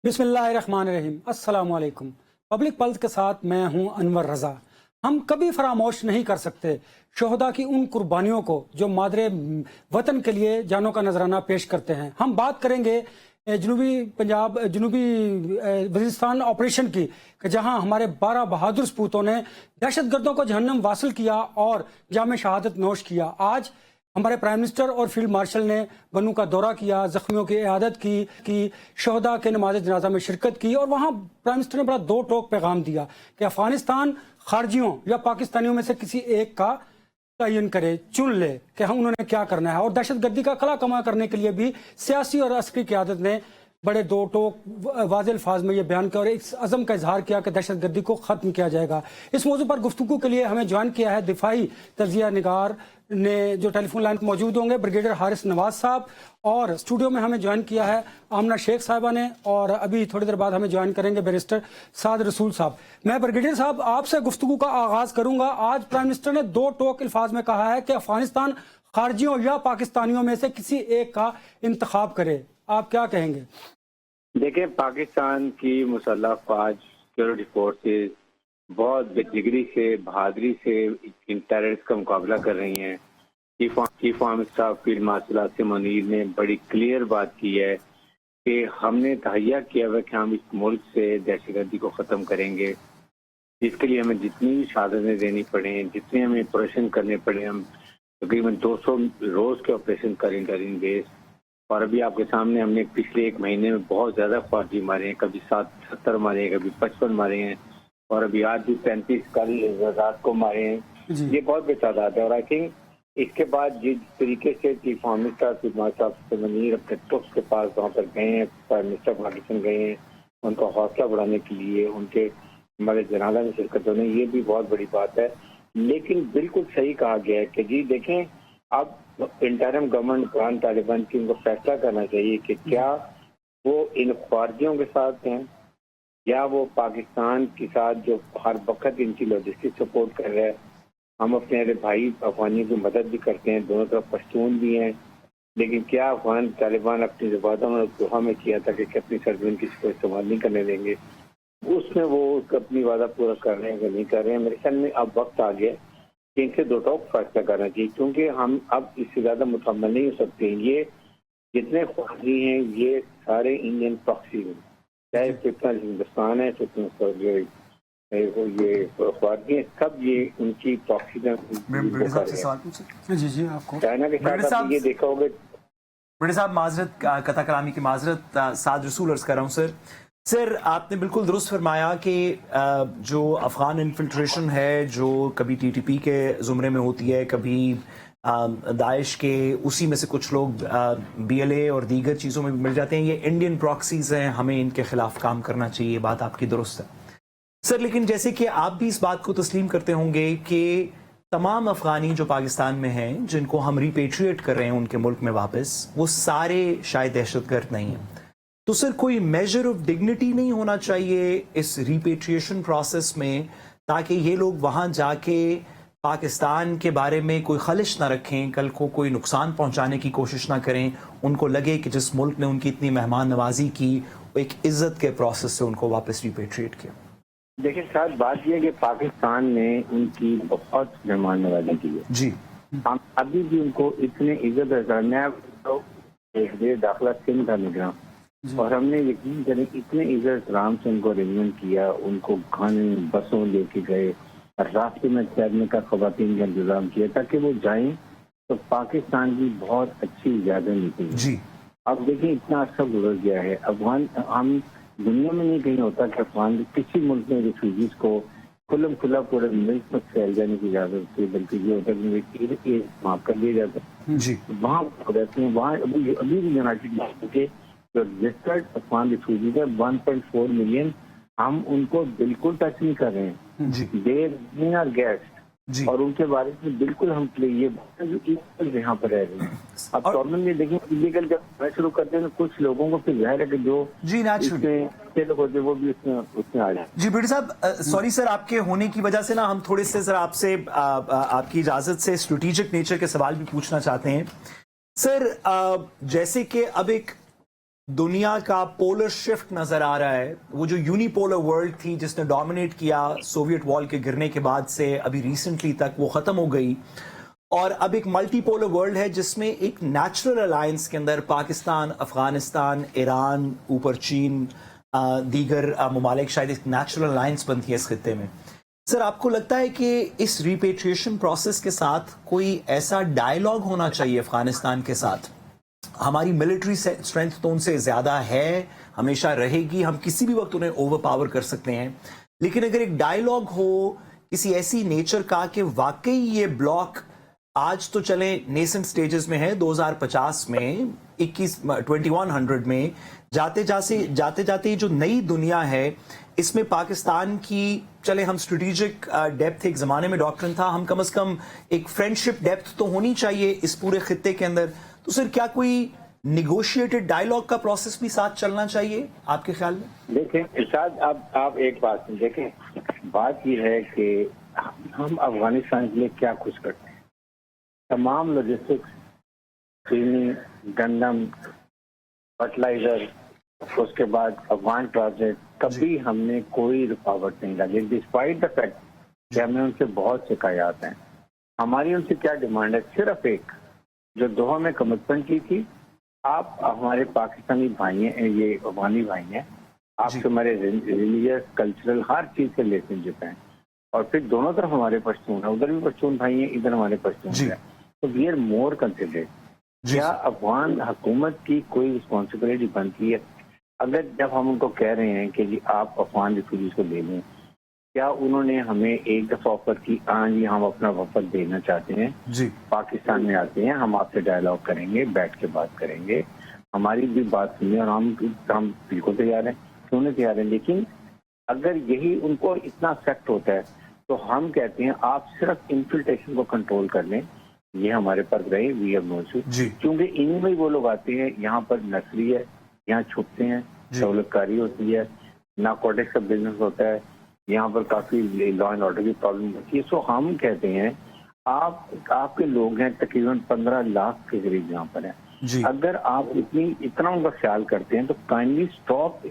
बिस्मिल्लाहिर्रहमानिर्रहीम। अस्सलाम वालेकुम। पब्लिक पल्स के साथ मैं हूं अनवर रज़ा। हम कभी फरामोश नहीं कर सकते शोहदा की उन कुर्बानियों को जो मादरे वतन के लिए जानों का नजराना पेश करते हैं। हम बात करेंगे जनूबी पंजाब जनूबी वजीरिस्तान ऑपरेशन की, जहां हमारे 12 बहादुर सपूतों ने दहशतगर्दों को जहन्नम वासिल किया और जाम शहादत नोश किया। आज हमारे प्राइम मिनिस्टर और फील्ड मार्शल ने बनू का दौरा किया, जख्मियों की इयादत की शोहदा के नमाज जनाजा में शिरकत की, और वहाँ प्राइम मिनिस्टर ने बड़ा दो टोक पैगाम दिया कि अफगानिस्तान खारजियों या पाकिस्तानियों में से किसी एक का तयन करे, चुन ले कि हम उन्होंने क्या करना है। और दहशतगर्दी का कला कमा करने के लिए भी सियासी और अस्करी क़यादत ने बड़े दो टोक वाज़ेह अल्फाज में ये बयान किया और इस अज़म का इजहार किया कि दहशतगर्दी को ख़त्म किया जाएगा। इस मौजू पर गुफ्तगू के लिए हमें ज्वाइन किया है दिफाई तजिया निगार ने, जो टेलीफोन लाइन पर मौजूद होंगे, ब्रिगेडियर हारिस नवाज साहब, और स्टूडियो में हमें ज्वाइन किया है आमना शेख साहिबा ने, और अभी थोड़ी देर बाद हमें ज्वाइन करेंगे बैरिस्टर साद रसूल साहब। मैं ब्रिगेडियर साहब आपसे गुफ्तगू का आगाज करूंगा। आज प्राइम मिनिस्टर ने दो टोक अल्फाज में कहा है कि अफगानिस्तान खारजियों या पाकिस्तानियों में से किसी एक का इंतखाब करे, आप क्या कहेंगे? देखिए, पाकिस्तान की मुसल्लह अफवाज, सिक्योरिटी फोर्सेस बहुत बेजिगरी से, बहादुरी से इन टेररिस्ट का मुकाबला कर रही हैं। Chief army staff field marshal Asim Munir ने बड़ी क्लियर बात की है कि हमने तहैया किया हुआ कि हम इस मुल्क से दहशतगर्दी को ख़त्म करेंगे। इसके लिए हमें जितनी भी शहादतें देनी पड़े, जितने हमें ऑपरेशन करने पड़े, हम तकरीबन 200 रोज़ के ऑपरेशन करेंगे इन बेस। और अभी आपके सामने हमने पिछले एक महीने में बहुत ज़्यादा फौजी मारे हैं, कभी 70 मारे हैं, कभी 55 मारे हैं, और अभी आज भी 35 कल रात को मारे हैं। ये बहुत बेतादाद है। और आई थिंक इसके बाद जिस तरीके से चीफ आर्मी स्टाफ मनीर अपने ट्रुप्स के पास वहाँ पर गए हैं, प्राइम मिनिस्टर पाकिस्तान गए हैं उनका हौसला बढ़ाने के लिए, उनके हमारे जनाजा में शिरकत होने, ये भी बहुत बड़ी बात है। लेकिन बिल्कुल सही कहा गया है कि जी देखें, अब इंटरिम गवर्नमेंट अफगान तालिबान की उनको फैसला करना चाहिए कि क्या वो इन ख्वारजियों के साथ हैं या वो पाकिस्तान के साथ जो हर वक्त इनकी लॉजिस्टिक सपोर्ट कर रहा है। हम अपने भाई अफगानियों की मदद भी करते हैं, दोनों तरफ पश्तून भी हैं, लेकिन क्या अफगान तालिबान अपनी वादा में दोहा में किया था कि अपनी सरजमीन किसी को इस्तेमाल नहीं करने देंगे, उसमें वो अपनी वादा पूरा कर रहे हैं कि नहीं कर रहे हैं। मेरे ख्याल में अब वक्त आ गया कि इनसे दो टोक फैसला करना चाहिए, क्योंकि हम अब इससे ज़्यादा मुकम्मल नहीं हो सकते। ये जितने ख्वाजी हैं ये सारे इंडियन प्रॉक्सी हैं, चाहे कितना हिंदुस्तान है, कितना ये ख्वाजी हैं, सब ये उनकी प्रॉक्सी में। जी जी, आपको चाइना के साथ ये देखा होगा। बड़े साहब माजरत, कथा कलामी की माजरत, साद रसूल अर्ज कर रहा हूँ सर, आपने बिल्कुल दुरुस्त फरमाया कि जो अफ़गान इन्फिल्ट्रेशन है, जो कभी टीटीपी के ज़ुमरे में होती है, कभी दाइश के उसी में से कुछ लोग बीएलए और दीगर चीज़ों में भी मिल जाते हैं, ये इंडियन प्रॉक्सीज़ हैं, हमें इनके खिलाफ काम करना चाहिए, बात आपकी दुरुस्त है सर। लेकिन जैसे कि आप भी इस बात को तस्लीम करते होंगे कि तमाम अफ़गानी जो पाकिस्तान में हैं, जिनको हम रिपेट्रिएट कर रहे हैं उनके मुल्क में वापस, वो सारे शायद दहशतगर्द नहीं हैं। तो सर कोई मेजर ऑफ डिग्निटी नहीं होना चाहिए इस रिपेट्रिएशन प्रोसेस में, ताकि ये लोग वहाँ जाके पाकिस्तान के बारे में कोई खलिश ना रखें, कल को कोई नुकसान पहुँचाने की कोशिश ना करें, उनको लगे कि जिस मुल्क ने उनकी इतनी मेहमान नवाजी की, एक इज्जत के प्रोसेस से उनको वापस रिपेट्रिएट किया। देखिए साथ बात यह कि पाकिस्तान ने उनकी बहुत मेहमान नवाजी की है जी। हम अभी भी उनको इतने इज्जत दाखिला सिंह था निगरान, और हमने यकीन करें इतने इज्जत राम से उनको अरेंजमेंट किया, उनको खाने बसों लेके गए, रास्ते में ठहरने का खवातीन का इंतजाम किया ताकि वो जाएं तो पाकिस्तान की बहुत अच्छी इजाजत निकली जी। अब देखिए इतना अर्सा गुजर गया है, अफगान हम दुनिया में नहीं कहीं होता कि अफगान किसी मुल्क में रिफ्यूजीज को खुलम खुला पूरे मुल्क में फैल जाने की इजाजत होती है, बल्कि ये होता है कि माफ कर दिया जाता है जी। वहाँ रहते हैं, वहाँ अभी भी यूनाइटेड नेशन के जो रजिस्टर्ड अफगान रिफ्यूजीज है 1.4 मिलियन, हम उनको बिल्कुल टच नहीं कर रहे हैं जी। दे आर गेस्ट जी, और उनके बारे में बिल्कुल हम ये जो इलीगल यहाँ पर रह रहे हैं। अब प्रॉब्लम ये देखिए, इलीगल जब शुरू करते हैं तो कुछ लोगों को फिर जाहिर है कि जो जी लोग होते हैं वो भी उसमें आ जाए जी। बिरडी साहब सॉरी सर, आपके होने की वजह से ना हम थोड़े से सर आपसे आपकी इजाजत से स्ट्रेटेजिक नेचर के सवाल भी पूछना चाहते हैं सर। जैसे कि अब एक दुनिया का पोलर शिफ्ट नजर आ रहा है। वो जो यूनिपोलर वर्ल्ड थी जिसने डोमिनेट किया सोवियत वॉल के गिरने के बाद से अभी रिसेंटली तक, वो खत्म हो गई और अब एक मल्टीपोलर वर्ल्ड है जिसमें एक नेचुरल अलायंस के अंदर पाकिस्तान, अफगानिस्तान, ईरान, ऊपर चीन, दीगर ममालिक, शायद एक नेचुरल अलायंस बनती है इस खत्ते में। सर, आपको लगता है कि इस रिपेट्रिएशन प्रोसेस के साथ कोई ऐसा डायलॉग होना चाहिए अफगानिस्तान के साथ? हमारी मिलिट्री स्ट्रेंथ तो उनसे ज्यादा है, हमेशा रहेगी, हम किसी भी वक्त उन्हें ओवर पावर कर सकते हैं, लेकिन अगर एक डायलॉग हो किसी ऐसी नेचर का कि वाकई ये ब्लॉक आज तो चले नेसेंट स्टेजेस में है, 2050 में 2100 में जाते जाते जो नई दुनिया है इसमें पाकिस्तान की, चले हम स्ट्रेटेजिक डेप्थ, एक जमाने में डॉक्ट्रिन था, हम कम से कम एक फ्रेंडशिप डेप्थ तो होनी चाहिए इस पूरे खित्ते के अंदर। तो सर, क्या कोई निगोशिएटेड डायलॉग का प्रोसेस भी साथ चलना चाहिए आपके ख्याल में? देखें इरशाद, आप एक बात देखें, बात यह है कि हम अफगानिस्तान के लिए क्या कुछ करते हैं। तमाम लॉजिस्टिक्स, चीनी, गंदम, फर्टिलाइजर, उसके बाद अफगान प्रोजेक्ट, कभी हमने कोई रुकावट नहीं डाली, डिस्पाइट द फैक्ट कि हमें उनसे बहुत शिकायत हैं। हमारी उनसे क्या डिमांड है? सिर्फ एक, जो दोहा में कमिटमेंट की थी, आप हमारे पाकिस्तानी भाई हैं, ये अफगानी भाई हैं, आपसे हमारे रिलीजियस, कल्चरल हर चीज से रिलेशनशिप हैं, और फिर दोनों तरफ हमारे पश्तून है, उधर भी पश्तून भाई हैं, इधर हमारे पश्तून है, तो वी आर मोर कंसिडरेट। क्या अफगान हुकूमत की कोई रिस्पॉन्सिबिलिटी बनती है? अगर जब हम उनको कह रहे हैं कि जी आप अफगान रिफ्यूजीज को ले लें, क्या उन्होंने हमें एक दफा ऑफर की, हाँ जी हम अपना वफद देना चाहते हैं जी, पाकिस्तान में आते हैं, हम आपसे डायलॉग करेंगे, बैठ के बात करेंगे, हमारी भी बात सुनिए, और हम बिल्कुल तैयार हैं, क्यों नहीं तैयार हैं। लेकिन अगर यही उनको इतना अफेक्ट होता है तो हम कहते हैं आप सिर्फ इन्फिल्ट्रेशन को कंट्रोल कर लें, ये हमारे पास रहे, वी हैव नो इशू, क्योंकि इन्हीं में वो लोग आते हैं, यहाँ पर नर्सरी है, यहाँ छुपते हैं, सहूलतकारी होती है, नारकोटिक्स का बिजनेस होता है, यहाँ पर काफी लॉ एंड ऑर्डर की प्रॉब्लम होती है। सो हम कहते हैं आपके लोग हैं तकरीबन 15 लाख के करीब यहाँ पर हैं, अगर आप इतना उनका ख्याल करते हैं तो काइंडली स्टॉप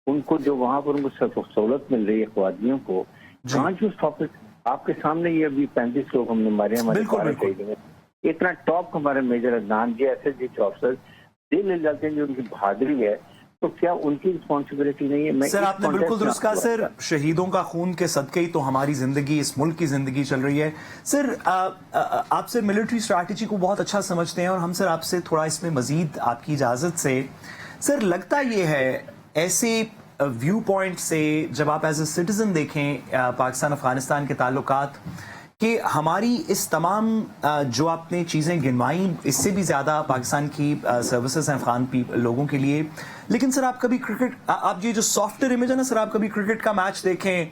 उनको, जो वहाँ पर उनको सहूलत मिल रही है ख्वादियों को, कांट यू स्टॉप इट। आपके सामने ये अभी 35 लोग हमने मारे, हमारे इतना टॉप हमारे मेजर अदनान जी, ऐसे जी ऑफिसर दिल ले जाते हैं, जो उनकी बहादुरी है, तो क्या उनकी रिस्पॉन्सिबिलिटी नहीं है? सर, आपने बिल्कुल दुरुस्त कहा सर, शहीदों का खून के सदके ही तो हमारी जिंदगी, इस मुल्क की जिंदगी चल रही है। सर, आप सर मिलिट्री स्ट्रैटेजी को बहुत अच्छा समझते हैं, और हम सर आपसे थोड़ा इसमें मजीद आपकी इजाजत से, सर लगता ये है ऐसे व्यू पॉइंट से, जब आप एज ए सिटीजन देखें पाकिस्तान अफगानिस्तान के ताल्लुकात, कि हमारी इस तमाम जो आपने चीज़ें गिनवाई, इससे भी ज़्यादा पाकिस्तान की सर्विसेज हैं अफगान लोगों के लिए, लेकिन सर आप कभी क्रिकेट, आप ये जो सॉफ्टवेयर इमेज है ना सर, आप कभी क्रिकेट का मैच देखें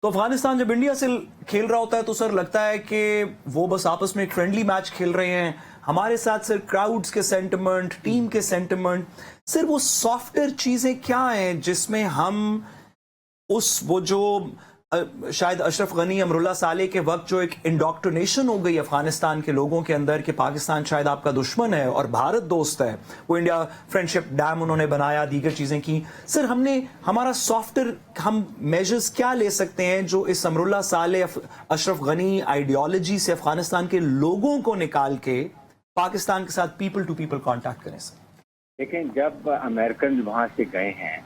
तो अफगानिस्तान जब इंडिया से खेल रहा होता है तो सर लगता है कि वो बस आपस में एक फ्रेंडली मैच खेल रहे हैं, हमारे साथ सर क्राउड्स के सेंटिमेंट, टीम के सेंटिमेंट, सर वो सॉफ्टवेयर चीज़ें क्या हैं जिसमें हम वो जो शायद अशरफ गनी, अमरुल्लाह साले के वक्त जो एक इंडोक्ट्रिनेशन हो गई अफगानिस्तान के लोगों के अंदर कि पाकिस्तान शायद आपका दुश्मन है और भारत दोस्त है, वो इंडिया फ्रेंडशिप डैम उन्होंने बनाया, दीगर चीजें की, सर हमारा सॉफ्टवेयर, हम मेजर्स क्या ले सकते हैं जो इस अमरुल्लाह साले, अशरफ गनी आइडियोलॉजी से अफगानिस्तान के लोगों को निकाल के पाकिस्तान के साथ पीपल टू पीपल कॉन्टैक्ट करें? सर लेकिन जब अमेरिकन वहां से गए हैं,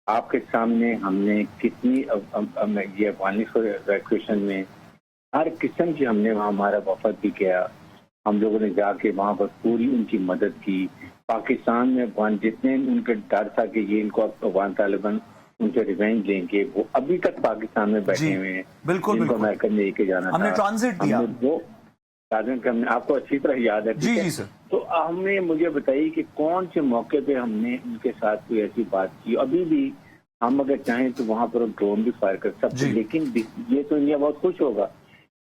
आपके सामने हमने कितनी ये अफगानिस्तान में हर किस्म की हमने वहाँ हमारा वफद भी किया, हम लोगों ने जाके वहाँ पर पूरी उनकी मदद की। पाकिस्तान में अफगान जितने उनके डर था कि ये इनको अफगान तालिबान उनसे रिवेंज लेंगे, वो अभी तक पाकिस्तान में बैठे हुए हैं, बिल्कुल अमेरिका ने लेके जाना हमने ट्रांजिट दिया, वो आपको अच्छी तरह याद है। जी सर। तो हमने, मुझे बताइए कि कौन से मौके पे हमने उनके साथ कोई ऐसी बात की? अभी भी हम अगर चाहें तो वहां पर ड्रोन भी फायर कर सकते हैं, लेकिन ये तो इंडिया बहुत खुश होगा।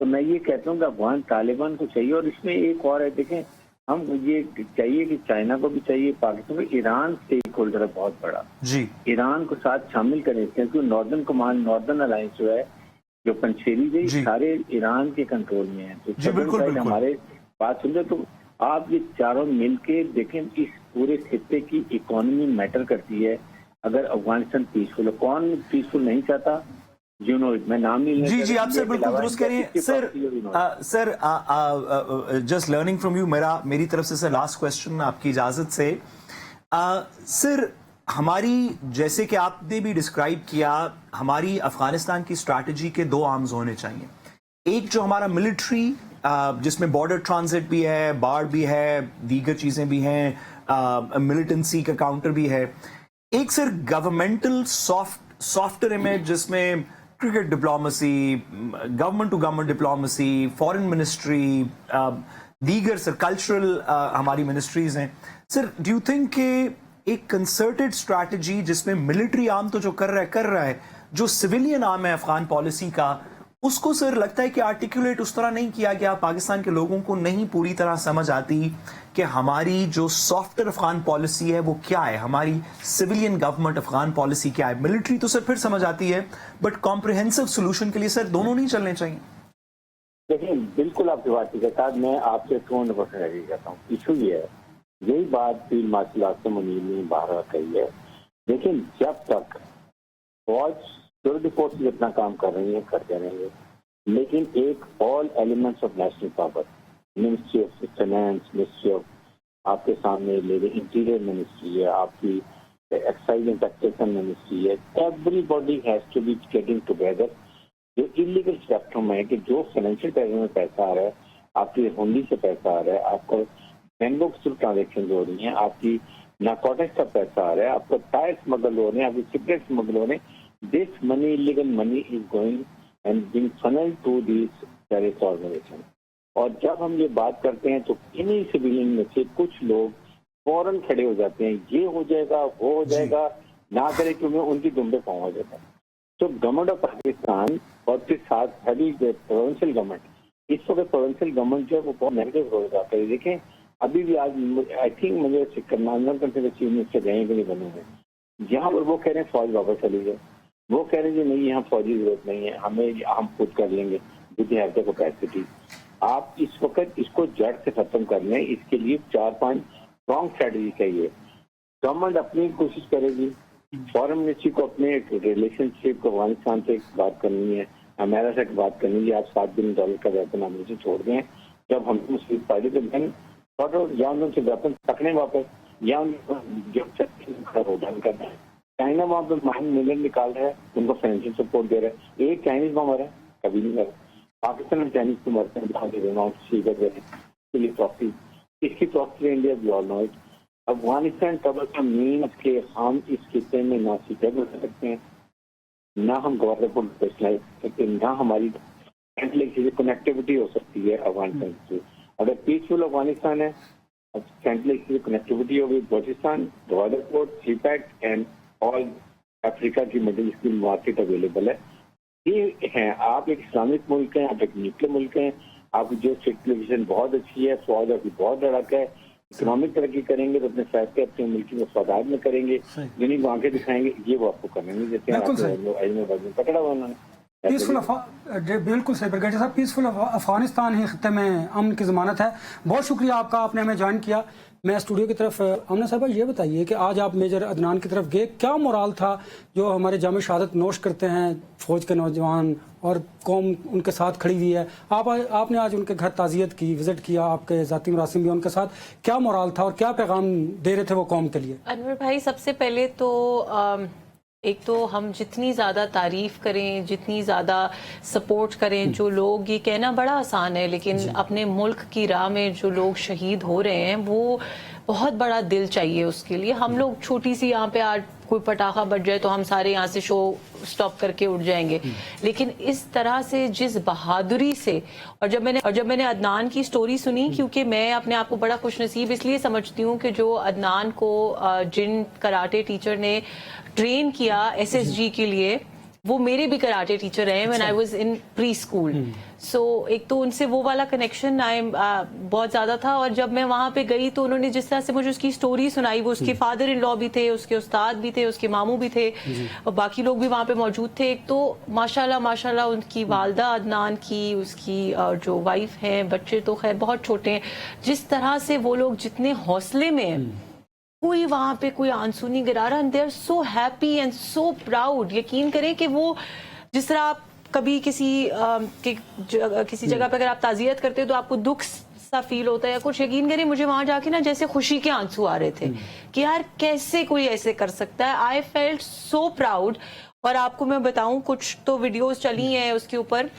तो मैं ये कहता हूँ कि अफगान तालिबान को चाहिए, और इसमें एक और है, देखें हम ये चाहिए कि चाइना को भी चाहिए, पाकिस्तान को, ईरान स्टेक होल्डर है बहुत बड़ा जी, ईरान को साथ शामिल करें, क्योंकि नॉर्दर्न कमांड, नॉर्दर्न अलायंस जो है, जो पंचेरी गई, सारे ईरान के कंट्रोल में है। तो बिल्कुल हमारे बात सुन रहे, तो आप ये चारों मिलके देखें, इस پورے خطے کی اکانومی میٹر کرتی ہے اگر افغانستان پیسفل ہو. کون پیسفل نہیں چاہتا؟ میں نام نہیں جی جی آپ سر بالکل درست کہہ رہے ہیں. سر جسٹ لرننگ فرام یو, میری طرف سے سر لاسٹ کوشچن آپ کی اجازت سے. سر ہماری, جیسے کہ آپ نے بھی ڈسکرائب کیا, ہماری افغانستان کی اسٹریٹجی کے دو آرمز ہونے چاہیے. ایک جو ہمارا ملٹری جس میں بارڈر ٹرانزٹ بھی ہے, بارڈ بھی ہے, دیگر چیزیں بھی ہیں, ملیٹنسی کا کاؤنٹر بھی ہے. ایک سر گورنمنٹل سافٹر امیج جس میں cricket diplomacy, government to government diplomacy, foreign ministry, دیگر سر کلچرل ہماری منسٹریز ہیں. سر ڈو یو تھنک کہ ایک کنسرٹڈ اسٹریٹجی جس میں ملٹری آرم تو جو کر رہا ہے, جو سویلین آرم ہے افغان پالیسی کا, اس کو سر لگتا ہے کہ آرٹیکولیٹ اس طرح نہیں کیا گیا, پاکستان کے لوگوں کو نہیں پوری طرح سمجھ آتی کہ ہماری جو سافٹر افغان پالیسی ہے وہ کیا ہے, ہماری سویلین گورنمنٹ افغان پالیسی کیا ہے. ملٹری تو سر پھر سمجھ آتی ہے, بٹ کمپریہنسو سولوشن کے لیے سر دونوں نہیں چلنے چاہیے. دیکھیں بالکل آپ کی بات کے ساتھ میں آپ سے 200% ایگری کرتا ہوں. ایشو یہ ہے, یہی بات فیلڈ مارشل آفیسر منیر نے باہر کہی ہے. لیکن جب تک فوج سیکورٹی فورسز اپنا کام کر رہی ہیں, کرتے رہیں گے, لیکن ایک all elements of national power, ministry of finance, ministry of آپ کے سامنے لے لیں, انٹیریئر منسٹری ہے, آپ کی ایکسائز اینڈ ٹیکسیشن منسٹری ہے, everybody has to be getting together. جو انلیگل اسپیکٹرم ہے کہ جو فائنینشیل پیسے میں پیسہ آ رہا ہے, آپ کی ہونڈی سے پیسہ آ رہا ہے, آپ کو بینگو سے ٹرانزیکشن ہو رہی ہیں, آپ کی نارکوٹکس کا پیسہ آ رہا ہے, آپ کو ٹائر اسمگل ہو رہے ہیں, آپ کی سگریٹ اسمگل ہو رہے ہیں. دس منی, illegal money is going and being funneled to these terrorist organizations. اور جب ہم یہ بات کرتے ہیں تو انہی سویلین میں سے کچھ لوگ فوراً کھڑے ہو جاتے ہیں, یہ ہو جائے گا, وہ ہو جائے گا, نہ کرے کیونکہ ان کی دمبے پہنچ ہو جاتا ہے. تو گورنمنٹ آف پاکستان اور پھر ساتھ ساری پروونشل گورنمنٹ, اس وقت پروونشل گورنمنٹ جو ہے وہ بہت نیگیٹو ہو جاتا ہے. دیکھیں ابھی بھی آج آئی تھنک مجھے چیف منسٹر گئے کہ نہیں بنے ہوئے, جہاں پر وہ کہہ رہے ہیں فوج واپس چلی جائے, وہ کہہ رہے ہیں کہ نہیں یہاں فوجی ضرورت نہیں ہے, ہم خود کر لیں گے ود ہیو دا کیپیسٹی. آپ اس وقت اس کو جڑ سے ختم کر لیں, اس کے لیے 4-5 اسٹرانگ اسٹریٹجی چاہیے. گورنمنٹ اپنی کوشش کرے گی, فارن منسٹری کو اپنے ریلیشن شپ کو افغانستان سے بات کرنی ہے, امریکہ سے بات کرنی ہے. آپ $7 بلین کا ویپن ہم سے چھوڑ دیں, جب ہم مصیبت پائے تو دیں یا ان سے ویپن پکڑیں واپس, یا ڈن کرنا ہے. چائنا وہاں پہ ملین نکال رہا ہے, ان کو فائنینشیل سپورٹ دے رہا ہے. ایک چائنیز میں مرا ہے, کبھی نہیں مرا. پاکستان میں چائنیز کو مرتے ہیں, اس کی پراکسی انڈیا بھی آل نو اٹ. افغانستان ٹربل کا مین کہ ہم اس خطے میں نہ سیٹر بن سکتے ہیں, نہ ہم گورنر کو اسپیشلائز کر سکتے ہیں, نہ ہماری کنیکٹیوٹی ہو سکتی ہے افغانستان سے. اگر پیسفل افغانستان ہے, سینٹرل کی کنیکٹیوٹی ہوگی, Balochistan, Gwadar port, CPEC and all Africa کی مڈل ایسٹ کی مارکیٹ اویلیبل ہے. یہ ہیں, آپ ایک اسلامک ملک ہیں, آپ ایک نیوکلیر ملک ہیں, آپ کی جو سچویشن بہت اچھی ہے, فوج آپ کی بہت لڑک ہے. اکنامک ترقی کریں گے تو اپنے فیصلے اپنے ملک کی مفادات میں کریں گے, جنہیں کو آنکھیں دکھائیں گے, یہ وہ آپ کو کریں گے. جیسے پکڑا ہوا انہوں نے بالکل صحیح برگیڈیئر صاحب, پیسفل افغانستان ہی خطے میں امن کی ضمانت ہے. بہت شکریہ آپ کا, آپ نے ہمیں جوائن کیا. میں اسٹوڈیو کی طرف, آمنہ صاحبہ یہ بتائیے کہ آج آپ میجر عدنان کی طرف گئے, کیا مورال تھا جو ہمارے جامع شہادت نوش کرتے ہیں فوج کے نوجوان اور قوم ان کے ساتھ کھڑی ہوئی ہے, آپ نے آج ان کے گھر تعزیت کی, وزٹ کیا, آپ کے ذاتی مراسم بھی ان کے ساتھ, کیا مورال تھا اور کیا پیغام دے رہے تھے وہ قوم کے لیے؟ انور بھائی, سب سے پہلے تو ایک تو ہم جتنی زیادہ تعریف کریں, جتنی زیادہ سپورٹ کریں, جو لوگ, یہ کہنا بڑا آسان ہے لیکن اپنے ملک کی راہ میں جو لوگ شہید ہو رہے ہیں وہ بہت بڑا دل چاہیے اس کے لیے. ہم لوگ چھوٹی سی یہاں پہ آج کوئی پٹاخہ بج جائے تو ہم سارے یہاں سے شو سٹاپ کر کے اٹھ جائیں گے, لیکن اس طرح سے جس بہادری سے, اور جب میں نے عدنان کی سٹوری سنی, کیونکہ میں اپنے آپ کو بڑا خوش نصیب اس لیے سمجھتی ہوں کہ جو عدنان کو جن کراٹے ٹیچر نے ٹرین کیا SSG کے لیے, وہ میرے بھی کراٹے ٹیچر ہیں when I was in pre-school. سو ایک تو ان سے وہ والا کنیکشن بہت زیادہ تھا. اور جب میں وہاں پہ گئی تو انہوں نے جس طرح سے مجھے اس کی سٹوری سنائی, وہ اس کے فادر ان لا بھی تھے, اس کے استاد بھی تھے, اس کے ماموں بھی تھے, اور باقی لوگ بھی وہاں پہ موجود تھے. ایک تو ماشاءاللہ ان کی والدہ عدنان کی, اس کی جو وائف ہیں, بچے تو خیر بہت چھوٹے ہیں, جس طرح سے وہ لوگ جتنے حوصلے میں ہیں कोई वहां पे कोई आंसू नहीं गिरा रहा, and they are so happy and so proud. यकीन करें कि वो जिस तरह आप कभी किसी जगह पे अगर आप ताजियत करते हो तो आपको दुख सा फील होता है या कुछ, यकीन करें मुझे वहां जाके ना जैसे खुशी के आंसू आ रहे थे कि यार कैसे कोई ऐसे कर सकता है. I felt so proud. और आपको मैं बताऊं, कुछ तो वीडियोस चली हैं उसके ऊपर.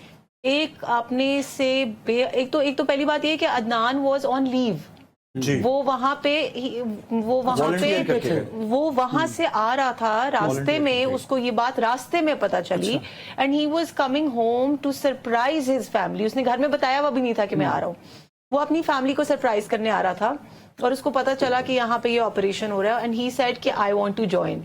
एक आपने से एक तो पहली बात ये कि अदनान वाज ऑन लीव. वो वहां से आ रहा था रास्ते में, उसको ये बात रास्ते में पता चली, and he was coming home to surprise his family. उसने घर में बताया हुआ भी नहीं था कि मैं आ रहा हूँ. वो अपनी फैमिली को सरप्राइज करने आ रहा था और उसको पता चला कि यहाँ पे ये ऑपरेशन हो रहा है, एंड ही सेड कि आई वांट टू जॉइन.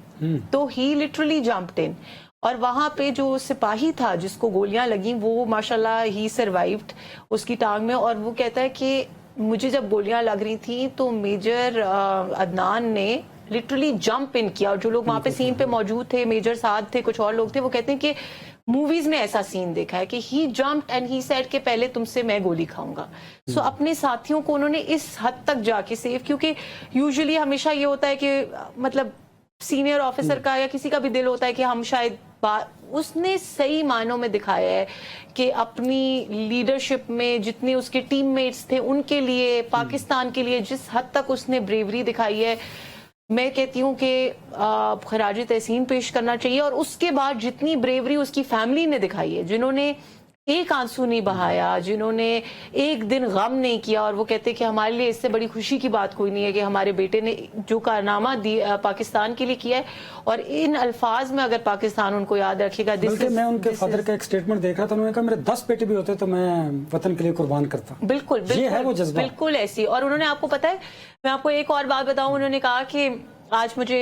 तो ही लिटरली जंप्ड इन. और वहां पे जो सिपाही था जिसको गोलियां लगी, वो माशाल्लाह ही सर्वाइव्ड उसकी टांग में. और वो कहता है कि मुझे जब गोलियां लग रही थी तो मेजर अदनान ने लिटरली जंप इन किया. और जो लोग वहां पे सीन पे मौजूद थे, मेजर साद थे, कुछ और लोग थे, वो कहते हैं कि मूवीज में ऐसा सीन देखा है कि ही जंप्ड एंड ही सेड कि पहले तुमसे मैं गोली खाऊंगा. सो अपने साथियों को उन्होंने इस हद तक जाके सेव, क्योंकि यूजुअली हमेशा ये होता है कि मतलब सीनियर ऑफिसर का या किसी का भी दिल होता है कि हम शायद उसने सही मायनों में दिखाया है कि अपनी लीडरशिप में जितने उसके टीममेट्स थे उनके लिए, पाकिस्तान के लिए जिस हद तक उसने ब्रेवरी दिखाई है, मैं कहती हूँ कि खराज तहसीन पेश करना चाहिए. और उसके बाद जितनी ब्रेवरी उसकी फैमिली ने दिखाई है, जिन्होंने एक आंसू नहीं बहाया, जिन्होंने एक दिन गम नहीं किया. और वो कहते हैं कि हमारे लिए इससे बड़ी खुशी की बात कोई नहीं है कि हमारे बेटे ने जो कारनामा पाकिस्तान के लिए किया है. और इन अल्फाज में अगर पाकिस्तान उनको याद रखेगा. बल्कि मैं उनके फादर का एक स्टेटमेंट देख रहा था, उन्होंने कहा मेरे 10 बेटे भी होते तो मैं वतन के लिए कुर्बान करता. बिल्कुल ये है वो जज्बा, बिल्कुल ऐसी. और उन्होंने, आपको पता है, मैं आपको एक और बात बताऊं, उन्होंने कहा कि आज मुझे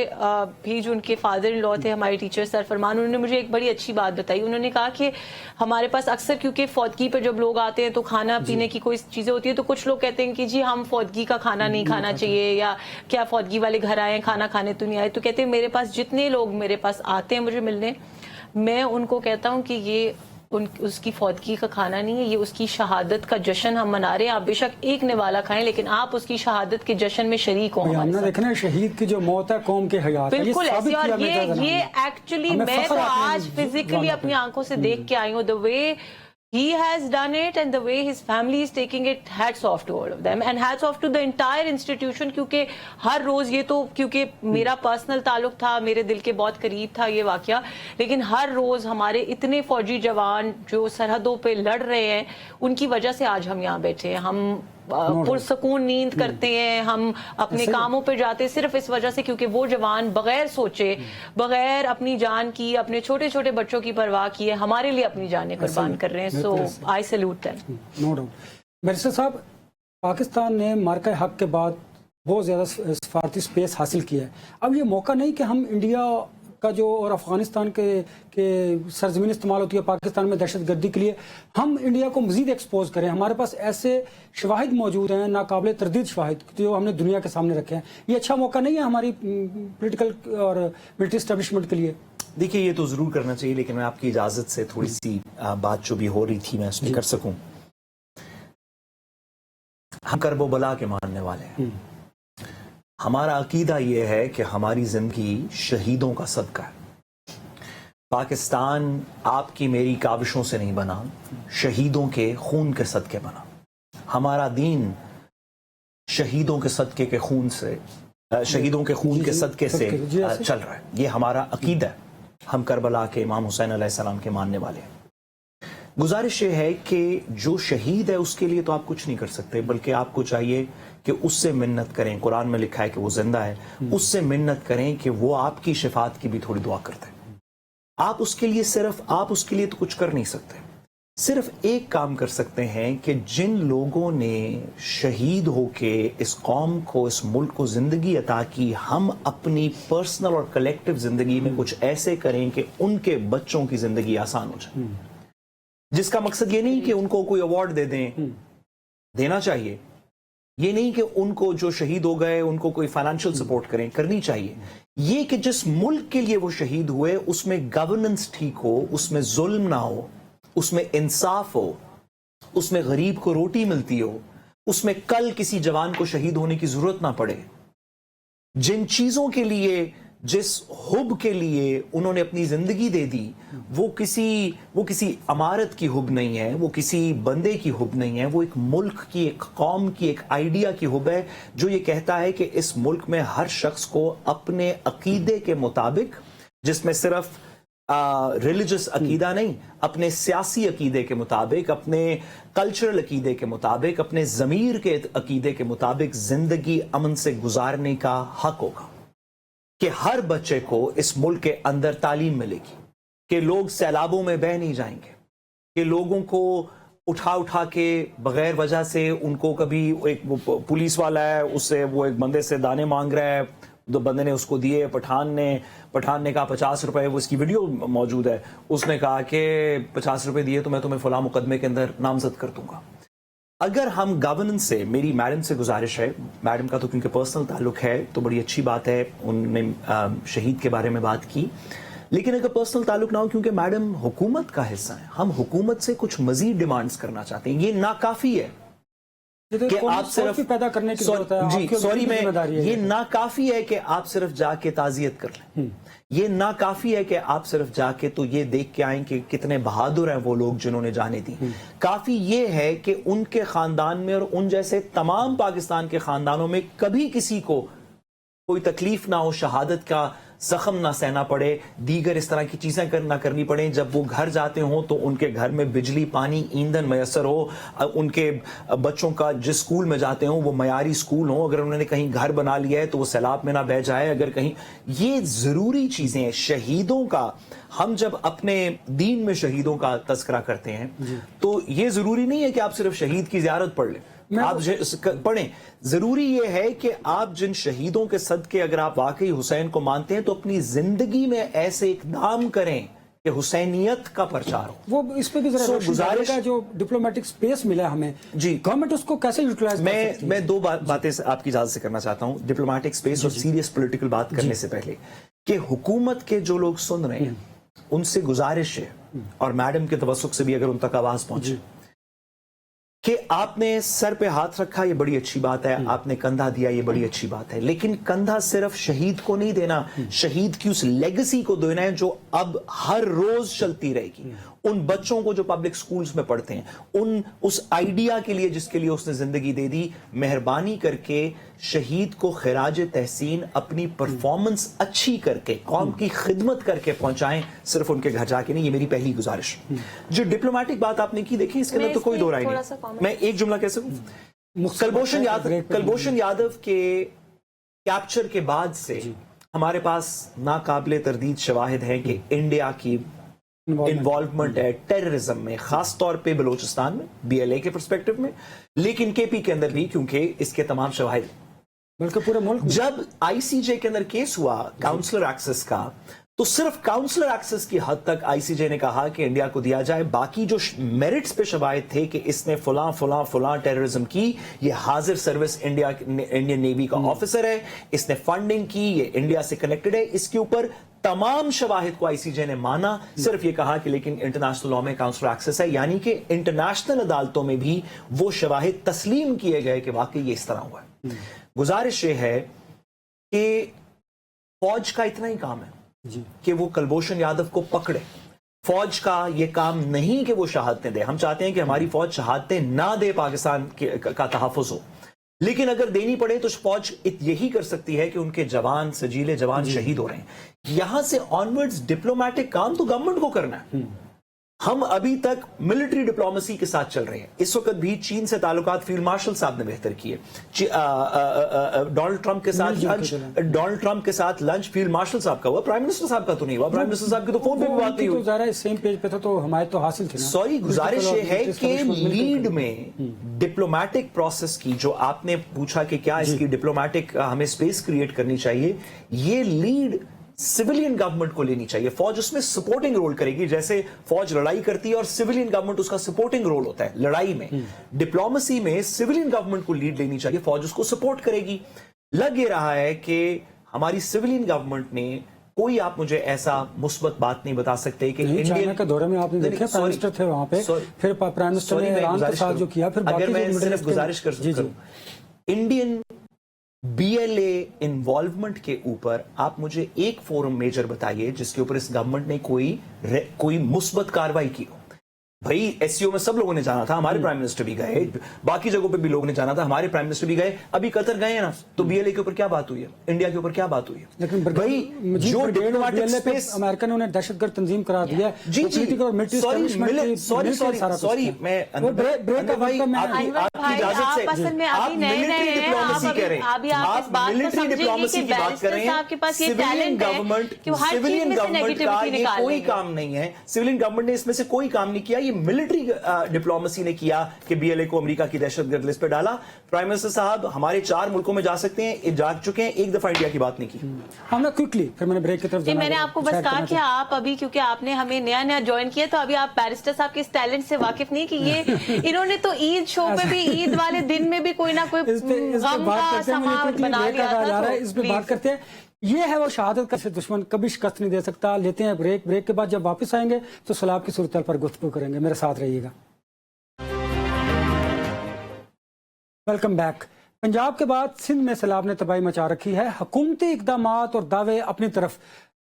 भी जो उनके फादर इन लॉ थे, हमारे टीचर सर फरमान, उन्होंने मुझे एक बड़ी अच्छी बात बताई. उन्होंने कहा कि हमारे पास अक्सर, क्योंकि फौतगी पर जब लोग आते हैं तो खाना पीने की कोई चीजें होती है, तो कुछ लोग कहते हैं कि जी हम फौतगी का खाना नहीं खाना चाहिए, या क्या फौतगी वाले घर आए खाना खाने तो नहीं आए. तो कहते हैं मेरे पास जितने लोग मेरे पास आते हैं मुझे मिलने, मैं उनको कहता हूँ कि ये उसकी फौतगी का खाना नहीं है, ये उसकी शहादत का जश्न हम मना रहे हैं. आप बेशक एक निवाला खाएं, लेकिन आप उसकी शहादत के जश्न में शरीक हो. हमने देखना है शहीद की जो मौत है कौम के हयात है. बिल्कुल ऐसी. और ये एक्चुअली मैं तो आज फिजिकली अपनी आंखों से देख के आई हूँ. The way he has done it and the way his family is taking it, hats off to all of them and hats off to the entire institution. क्योंकि हर रोज ये तो, क्योंकि मेरा पर्सनल ताल्लुक था, मेरे दिल के बहुत करीब था ये वाकया, लेकिन हर रोज हमारे इतने फौजी जवान जो सरहदों पे लड़ रहे हैं, उनकी वजह से आज हम यहाँ बैठे हैं. हम पुरसकून नींद करते हैं, हम अपने कामों पे जाते हैं सिर्फ इस वजह से क्योंकि वो जवान बगैर सोचे, बगैर अपनी जान की, अपने छोटे छोटे बच्चों की परवाह किए हमारे लिए अपनी जानें कुर्बान कर रहे हैं. So I salute them. No doubt. Barrister साहब, पाकिस्तान ने मार्का हक के बाद बहुत ज़्यादा सफारती स्पेस हासिल किया है. अब ये मौका नहीं कि हम इंडिया का जो और अफगानिस्तान के सरजमीन इस्तेमाल होती है पाकिस्तान में दहशत गर्दी के लिए, हम इंडिया को मजीद एक्सपोज करें. हमारे पास ऐसे शवाहिद मौजूद हैं, नाकाबिले तरदीद शवाहिद, जो हमने दुनिया के सामने रखे हैं. ये अच्छा मौका नहीं है हमारी पॉलिटिकल और मिलिट्री एस्टेब्लिशमेंट के लिए? देखिए, ये तो जरूर करना चाहिए, लेकिन मैं आपकी इजाजत से थोड़ी सी बात जो भी हो रही थी मैं उसमें कर सकूं. हम करबला के मानने वाले हैं. हमारा अकीदा ये है कि हमारी जिंदगी शहीदों का सदका है. पाकिस्तान आपकी मेरी काविशों से नहीं बना, शहीदों के खून के सदके बना. हमारा दीन शहीदों के सदके के खून से, शहीदों के खून के सदके से चल रहा है. ये हमारा अकीदा है. हम करबला के इमाम हुसैन अलैहिस्सलाम के मानने वाले हैं. गुजारिश ये है कि जो शहीद है उसके लिए तो आप कुछ नहीं कर सकते, बल्कि आपको चाहिए कि उससे मिन्नत करें. कुरान में लिखा है कि वो जिंदा है, उससे मिन्नत करें कि वो आपकी शिफात की भी थोड़ी दुआ करते हैं. आप उसके लिए तो कुछ कर नहीं सकते. सिर्फ एक काम कर सकते हैं कि जिन लोगों ने शहीद होके इस कौम को, इस मुल्क को जिंदगी अता की, हम अपनी पर्सनल और कलेक्टिव जिंदगी में कुछ ऐसे करें कि उनके बच्चों की जिंदगी आसान हो जाए. जिसका मकसद ये नहीं कि उनको कोई अवार्ड दे दें, देना चाहिए. ये नहीं कि उनको जो शहीद हो गए उनको कोई फाइनेंशियल सपोर्ट करें, करनी चाहिए. ये कि जिस मुल्क के लिए वो शहीद हुए उसमें गवर्नेंस ठीक हो, उसमें जुल्म ना हो, उसमें इंसाफ हो, उसमें गरीब को रोटी मिलती हो, उसमें कल किसी जवान को शहीद होने की जरूरत ना पड़े. जिन चीजों के लिए, जिस हुब के लिए उन्होंने अपनी जिंदगी दे दी, वो किसी अमारत की हुब नहीं है, वो किसी बंदे की हुब नहीं है, वो एक मुल्क की, एक कौम की, एक आइडिया की हुब है जो ये कहता है कि इस मुल्क में हर शख्स को अपने अकीदे के मुताबिक, जिसमें सिर्फ रिलीजियस अकीदा नहीं, अपने सियासी अकीदे के मुताबिक, अपने कल्चरल अकीदे के मुताबिक, अपने ज़मीर के अकीदे के मुताबिक जिंदगी अमन से गुजारने का हक होगा, कि हर बच्चे को इस मुल्क के अंदर तालीम मिलेगी, कि लोग सैलाबों में बह नहीं जाएंगे, कि लोगों को उठा के बगैर वजह से उनको, कभी एक पुलिस वाला है, उससे वो एक बंदे से दाने मांग रहा है, तो बंदे ने उसको दिए, पठान ने कहा 50 रुपए, वो इसकी वीडियो मौजूद है, उसने कहा कि 50 रुपए दिए तो मैं तुम्हें फलां मुकदमे के अंदर नामजद कर दूंगा। अगर हम गवर्नेंस से, मेरी मैडम से गुजारिश है, मैडम का तो क्योंकि पर्सनल ताल्लुक है तो बड़ी अच्छी बात है, उन्होंने शहीद के बारे में बात की, लेकिन अगर पर्सनल ताल्लुक ना हो, क्योंकि मैडम हुकूमत का हिस्सा है, हम हुकूमत से कुछ मजीद डिमांड्स करना चाहते हैं, ये नाकाफी है कि आप सिर्फ पैदा करने की जरूरत है। जी सॉरी, मैं ये नाकाफी है कि आप सिर्फ जाके ताजियत कर लें, ये नाकाफी है कि आप सिर्फ जाके तो ये देख के आए कि कितने बहादुर हैं वो लोग जिन्होंने जाने दी। काफी ये है कि उनके खानदान में और उन जैसे तमाम पाकिस्तान के खानदानों में कभी किसी को कोई तकलीफ ना हो, शहादत का जख्म ना सहना पड़े, दीगर इस तरह की चीजें ना करनी पड़े, जब वो घर जाते हों तो उनके घर में बिजली, पानी, ईंधन मैसर हो, उनके बच्चों का जिस स्कूल में जाते हों वो मयारी स्कूल हो, अगर उन्होंने कहीं घर बना लिया है तो वो सैलाब में ना बह जाए, अगर कहीं, ये जरूरी चीजें हैं। शहीदों का, हम जब अपने दीन में शहीदों का तस्करा करते हैं तो ये जरूरी नहीं है कि आप सिर्फ शहीद की जियारत पढ़ लें, आप पढ़ें, जरूरी ये है कि आप जिन शहीदों के सदके अगर आप वाकई हुसैन को मानते हैं तो अपनी जिंदगी में ऐसे इकदाम करें कि हुसैनियत का प्रचार हो। वो इस पे भी जरा गुजारिश का जो डिप्लोमेटिक स्पेस मिला हमें, जी, गवर्नमेंट उसको कैसे यूटिलाइज कर सकती है? मैं दो बातें आपकी इजाजत से करना चाहता हूं डिप्लोमेटिक स्पेस और सीरियस पॉलिटिकल बात करने से पहले, कि हुकूमत के जो लोग सुन रहे हैं उनसे गुजारिश है, और मैडम के तवस्सुक से भी अगर उन तक आवाज पहुंचे, कि आपने सर पे हाथ रखा, ये बड़ी अच्छी बात है, आपने कंधा दिया, ये बड़ी अच्छी बात है, लेकिन कंधा सिर्फ शहीद को नहीं देना, शहीद की उस लेगेसी को देना है जो अब हर रोज चलती रहेगी, उन बच्चों को जो पब्लिक स्कूल्स में पढ़ते हैं, उस आइडिया के लिए जिसके लिए उसने जिंदगी दे दी। मेहरबानी करके शहीद को खिराज तहसीन अपनी परफॉर्मेंस अच्छी करके, कौम की खिदमत करके पहुंचाएं, सिर्फ उनके घर जाके नहीं, ये मेरी पहली गुजारिश। जो डिप्लोमेटिक बात आपने की, देखिए इसके अंदर तो कोई दो राय नहीं, मैं एक जुमला कह सकूं, कलभूषण यादव के कैप्चर के बाद से हमारे पास नाकाबिले तरदीद शवाहिद हैं कि इंडिया की इन्वॉल्वमेंट है टेररिज्म में, खास तौर पे बलूचिस्तान में, बीएलए के पर्सपेक्टिव में, लेकिन केपी के अंदर भी, क्योंकि इसके तमाम शवाहिद, बल्कि पूरे मुल्क में। जब आईसीजे के अंदर केस हुआ काउंसलर एक्सेस का, तो सिर्फ काउंसलर एक्सेस की हद तक आईसीजे ने कहा कि इंडिया को दिया जाए, बाकी जो मेरिट्स पे शवाहिद थे कि इसने फुला टेररिज्म की, ये हाजिर सर्विस इंडियन नेवी का ऑफिसर है, इसने फंडिंग की, ये इंडिया से कनेक्टेड है, इसके ऊपर तमाम शवाहिद को आईसीजे ने माना, सिर्फ ये कहा कि लेकिन इंटरनेशनल लॉ में काउंसलर एक्सेस है, यानी कि इंटरनेशनल अदालतों में भी वो शवाहिद तस्लीम किए गए कि वाकई ये इस तरह हुआ है। गुजारिश ये है कि फौज का इतना ही काम है कि वो कलभूषण यादव को पकड़े, फौज का ये काम नहीं कि वो शहादतें दे, हम चाहते हैं कि हमारी फौज शहादतें ना दे, पाकिस्तान का तहफ़्फ़ुज़ हो, लेकिन अगर देनी पड़े तो फौज यही कर सकती है कि उनके जवान, सजीले जवान शहीद हो रहे हैं, यहां से ऑनवर्ड्स डिप्लोमेटिक काम तो गवर्नमेंट को करना है। हम अभी तक मिलिट्री डिप्लोमेसी के साथ चल रहे हैं, इस वक्त भी चीन से ताल्लुकात फील्ड मार्शल साहब ने बेहतर किए, डोनाल्ड ट्रंप के साथ लंच फील्ड मार्शल साहब का हुआ, प्राइम मिनिस्टर साहब का तो नहीं हुआ, प्राइम मिनिस्टर साहब की तो फोन पे भी बात नहीं हुई, तो सेम पेज पे था तो हमारे तो हासिल थी ना। सॉरी, गुजारिश ये है कि लीड में डिप्लोमेटिक प्रोसेस की, जो आपने पूछा कि क्या इसकी डिप्लोमेटिक हमें स्पेस क्रिएट करनी चाहिए, ये लीड सिविलियन गवर्नमेंट को लेनी चाहिए, फौज उसमें सपोर्टिंग रोल करेगी, जैसे फौज लड़ाई करती है और सिविलियन गवर्नमेंट उसका सपोर्टिंग रोल होता है लड़ाई में, डिप्लोमेसी में सिविलियन गवर्नमेंट को लीड लेनी चाहिए, फौज उसको सपोर्ट करेगी। लग ये रहा है कि हमारी सिविलियन गवर्नमेंट ने कोई, आप मुझे ऐसा मुस्बत बात नहीं बता सकते कि इंडिया के दौरे में आपने देखा प्राइम मिनिस्टर थे वहां पे, फिर प्राइम मिनिस्टर ने ईरान के साथ जो किया, फिर अगर मैं सिर्फ गुजारिश कर सकूं, इंडियन BLA इन्वॉल्वमेंट के ऊपर आप मुझे एक फोरम मेजर बताइए जिसके ऊपर इस गवर्नमेंट ने कोई मुस्बत कार्रवाई की हो। भाई SCO में सब लोगों ने जाना था, हमारे प्राइम मिनिस्टर भी गए, बाकी जगहों पे भी लोगों ने जाना था, हमारे प्राइम मिनिस्टर भी गए, अभी कतर गए हैं ना, तो BLA के ऊपर क्या बात हुई है, इंडिया के ऊपर क्या बात हुई है? लेकिन भाई जो डिप्लोमेटिक स्पेस अमेरिका ने उन्हें दहशतगर्द तंजीम करार दिया है। जी सॉरी मैं आपकी इजाजत से असल में अभी नए नए हैं, आप मिलिट्री डिप्लोमेसी की बात कर रहे हैं। आपके पास ये सिविलियन टैलेंट है गवर्नमेंट कि वो हर चीज में से नेगेटिविटी ये निकाल कोई लेंगे। काम नहीं है, सिविलियन गवर्नमेंट ने इसमें से कोई काम नहीं किया, ये मिलिट्री डिप्लोमेसी ने किया कि BLA को अमेरिका की दहशतगर्द लिस्ट पे डाला। प्राइम मिनिस्टर साहब हमारे 4 मुल्कों में जा सकते हैं, जा चुके हैं, एक दफा इंडिया की बात नहीं की। हमने क्विकली फिर मैंने ब्रेक की तरफ जाना मैंने है। आपको बस कहा कि आप अभी, क्योंकि आपने हमें नया नया ज्वाइन किया, तो अभी आप बैरिस्टर साहब के इस टैलेंट से वाकिफ नहीं कि ये इन्होंने तो ईद शो पे भी ईद वाले दिन में भी कोई ना कोई गम का समारोह बना लिया था। इस पे बात करते हैं। ये है वो शहादत का दुश्मन कभी शिकस्त नहीं दे सकता। लेते हैं ब्रेक के बाद जब वापस आएंगे तो सलाब की सूरत पर गुफ्तगू करेंगे। मेरे साथ रहिएगा। Welcome back. पंजाब के बाद सिंध में सैलाब ने तबाही मचा रखी है। हुकूमती इकदामात और दावे अपनी तरफ,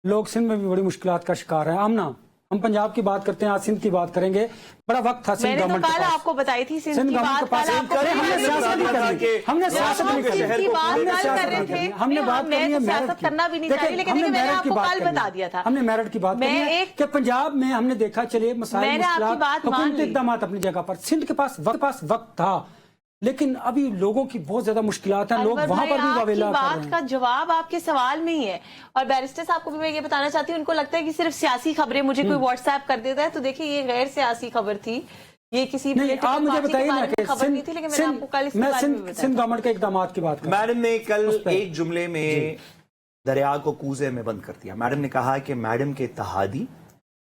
लोग सिंध में भी बड़ी मुश्किलात का शिकार हैं। आमना, हम पंजाब की बात करते हैं, आज सिंध की बात करेंगे। बड़ा वक्त था सिंध मैंने तो गवर्नमेंट कल आपको बताई थी सिंध की बात, हमने सियासत नहीं करनी, हमने बात करनी है सियासत करना भी नहीं चाहिए, लेकिन मैंने आपको कल बता दिया था, हमने मेरिट की बात करनी है कि पंजाब में हमने देखा, चलिए मसाइल हुकूमती इक़दामात अपनी जगह पर, सिंध के पास वक्त था, लेकिन अभी लोगों की बहुत ज्यादा मुश्किलात हैं, लोग वहां पर भी वावेला कर रहे हैं। बात का जवाब आपके सवाल में ही है। और बैरिस्टर साहब को भी मैं ये बताना चाहती हूँ, उनको लगता है कि सिर्फ सियासी खबरें मुझे कोई व्हाट्सएप कर देता है, तो देखिए ये गैर सियासी खबर थी, ये किसी नहीं, आप मुझे बताइए ना कि खबर नहीं थी, लेकिन मैंने आपको कल इसके बारे में बताया। सिंध गवर्नमेंट के इक़दामात की बात करें। मैडम ने कल एक जुमले में दरिया को कूजे में बंद कर दिया। मैडम ने कहा कि मैडम के इत्तेहादी,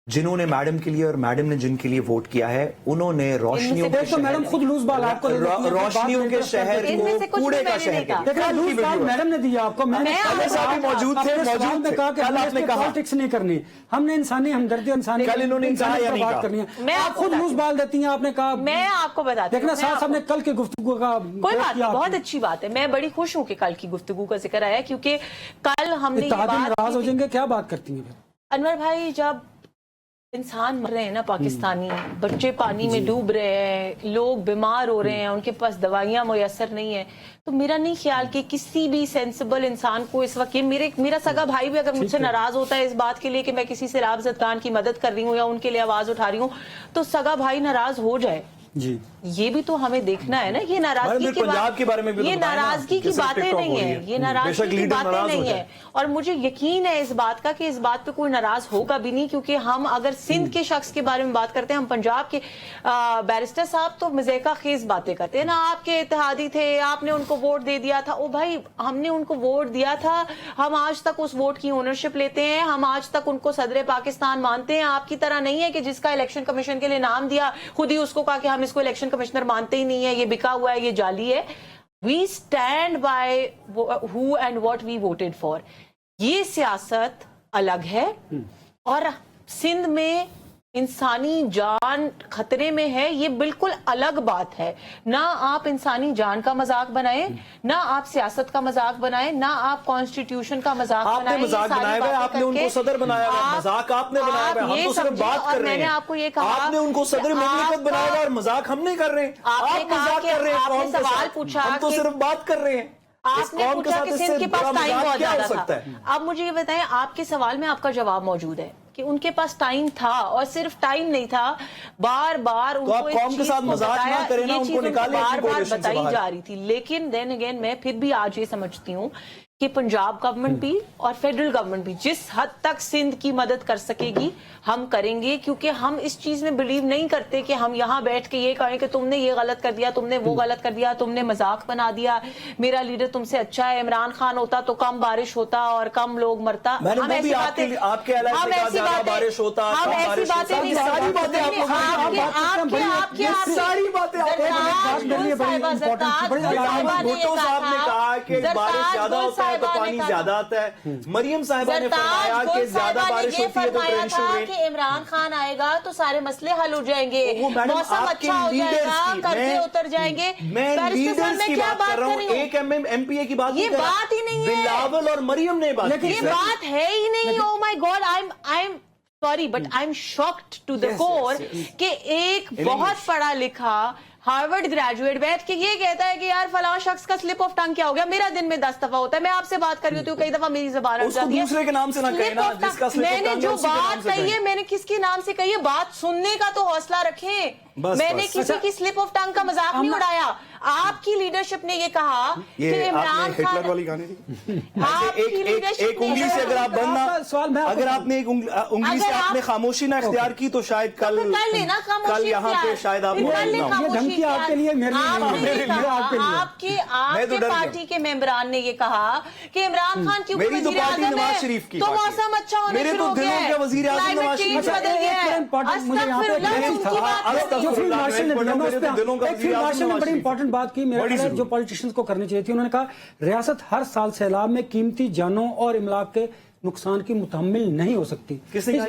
जिन्होंने मैडम के लिए और मैडम ने जिनके लिए वोट किया है, उन्होंने रोशनियों के तो मैडम खुद लूज बाल आपको रोशनियों के शहर को कूड़े का शहर किया। लूज बाल मैडम ने दिया आपको। मैंने मौजूद थे, में कहा कि आपने पॉलिटिक्स नहीं करनी, हमने इंसानी हमदर्दी, इंसानी कल इन्होंने बात करनी है। आप खुद लूज बाल देती हैं, आपने कहा। मैं आपको बताती हूँ, देखना साहब साहब ने कल की गुफ्तगू का कोई बात नहीं, बहुत अच्छी बात है। मैं बड़ी खुश हूँ कि कल की गुफ्तगू का जिक्र आया, क्योंकि कल हमने नाराज हो जाएंगे। क्या बात करती हैं अनवर भाई? जब इंसान मर रहे हैं ना, पाकिस्तानी बच्चे पानी में डूब रहे हैं, लोग बीमार हो रहे हैं, उनके पास दवाइयां मुयसर नहीं है, तो मेरा नहीं ख्याल कि किसी भी सेंसिबल इंसान को इस वक्त, मेरा सगा भाई भी अगर मुझसे नाराज होता है इस बात के लिए कि मैं किसी से राबज़त खान की मदद कर रही हूँ या उनके लिए आवाज उठा रही हूँ, तो सगा भाई नाराज हो जाए जी, ये भी तो हमें देखना है ना। ये नाराजगी की बात, ये नाराजगी की बातें नहीं है, ये नाराजगी की बातें नहीं है। और मुझे यकीन है इस बात का कि इस बात पे कोई नाराज होगा भी नहीं, क्योंकि हम अगर सिंध के शख्स के बारे में बात करते हैं, हम पंजाब के बैरिस्टर साहब तो मज़ाक़ा खेज बातें करते हैं ना, आपके इत्तेहादी थे, आपने उनको वोट दे दिया था। ओ भाई, हमने उनको वोट दिया था, हम आज तक उस वोट की ओनरशिप लेते हैं, हम आज तक उनको सदर पाकिस्तान मानते हैं। आपकी तरह नहीं है कि जिसका इलेक्शन कमीशन के लिए नाम दिया खुद ही उसको कहा कि हम इसको इलेक्शन कमिश्नर मानते ही नहीं है, ये बिका हुआ है, ये जाली है। We stand by who and what we voted for. ये सियासत अलग है, और सिंध में इंसानी जान खतरे में है, ये बिल्कुल अलग बात है। ना आप इंसानी जान का मजाक बनाएं, ना आप सियासत का मजाक बनाएं, ना आप कॉन्स्टिट्यूशन का मजाक बनाएं। आपने मजाक बनाया है, आपने उनको सदर बनाया है, मजाक आपने बनाया है, हम तो सिर्फ बात कर रहे हैं। मैंने आपको ये कहा, आपने उनको सदर मुमलिकत बनाया और मजाक हम नहीं कर रहे हैं। आप मजाक कर रहे हैं, आपने सवाल पूछा, हम तो सिर्फ बात कर रहे हैं। आपने पूछा कि सिंध के पास टाइम बहुत ज्यादा था। अब मुझे ये बताएं, आपके सवाल में आपका जवाब मौजूद है कि उनके पास टाइम था, और सिर्फ टाइम नहीं था, बार बार उनको आप कौम के साथ मजाक ना करें ना, उनको निकालें, बार बार बताई जा रही थी। लेकिन देन अगेन मैं फिर भी आज ये समझती हूँ कि पंजाब गवर्नमेंट भी और फेडरल गवर्नमेंट भी जिस हद तक सिंध की मदद कर सकेगी हम करेंगे, क्योंकि हम इस चीज में बिलीव नहीं करते कि हम यहाँ बैठ के ये कहें कि तुमने ये गलत कर दिया, तुमने वो गलत कर दिया, तुमने मजाक बना दिया, मेरा लीडर तुमसे अच्छा है, इमरान खान होता तो कम बारिश होता और कम लोग मरता। हम ऐसी बातें, हम ऐसी बातें, हम ऐसी बातें नहीं करते। ہے تو پانی زیادہ آتا ہے. مریم صاحبہ نے فرمایا کہ زیادہ بارش ہوتی ہے تو ٹریڈیشنل رین. کہ عمران خان آئے گا تو سارے مسئلے حل ہو جائیں گے, موسم اچھا ہو جائے گا, قرضے اتر جائیں گے. میں لیڈرز کی بات کر رہا ہوں, ایک ایم پی اے کی بات یہ بات ہی نہیں ہے. بلاول اور مریم نے بات کی, یہ بات ہے ہی نہیں. Oh my god, I am sorry but I am shocked to the core کہ ایک بہت پڑھا لکھا ہارورڈ گریجویٹ بیٹھ کے یہ کہتا ہے کہ یار فلاں شخص کا سلپ آف ٹنگ کیا ہو گیا. میرا دن میں 10 دفعہ ہوتا ہے, میں آپ سے بات کر رہی ہوتی ہوں, کئی دفعہ میری زبان اڑ جاتی ہے. دوسرے کے نام سے نہ کہیں نا, جس کا سلپ آف ٹنگ میں نے جو بات کہی ہے, میں نے کس کے نام سے کہی ہے, بات سننے کا تو حوصلہ رکھیں. میں نے کسی کی سلپ آف ٹنگ کا مذاق نہیں اڑایا. آپ کی لیڈرشپ نے یہ کہا کہ عمران خان, ایک انگلی سے اگر آپ بننا, اگر آپ نے ایک انگلی سے آپ نے خاموشی نہ اختیار کی تو شاید کل یہاں پہ شاید آپ آپ کی پارٹی کے ممبران نے یہ کہا کہ عمران خان کی وزیر اعظم ہے تو موسم اچھا ہونے شروع ہو گیا ہے, کلائمیٹ چینج بدل گیا ہے. بڑی امپورٹنٹ بات کی میرے خیال جو پولیٹیشنز کو کرنی چاہیے تھی. انہوں نے کہا ریاست ہر سال سیلاب میں قیمتی جانوں اور املاک کے نقصان کی متحمل نہیں ہو سکتی. کس نے کہا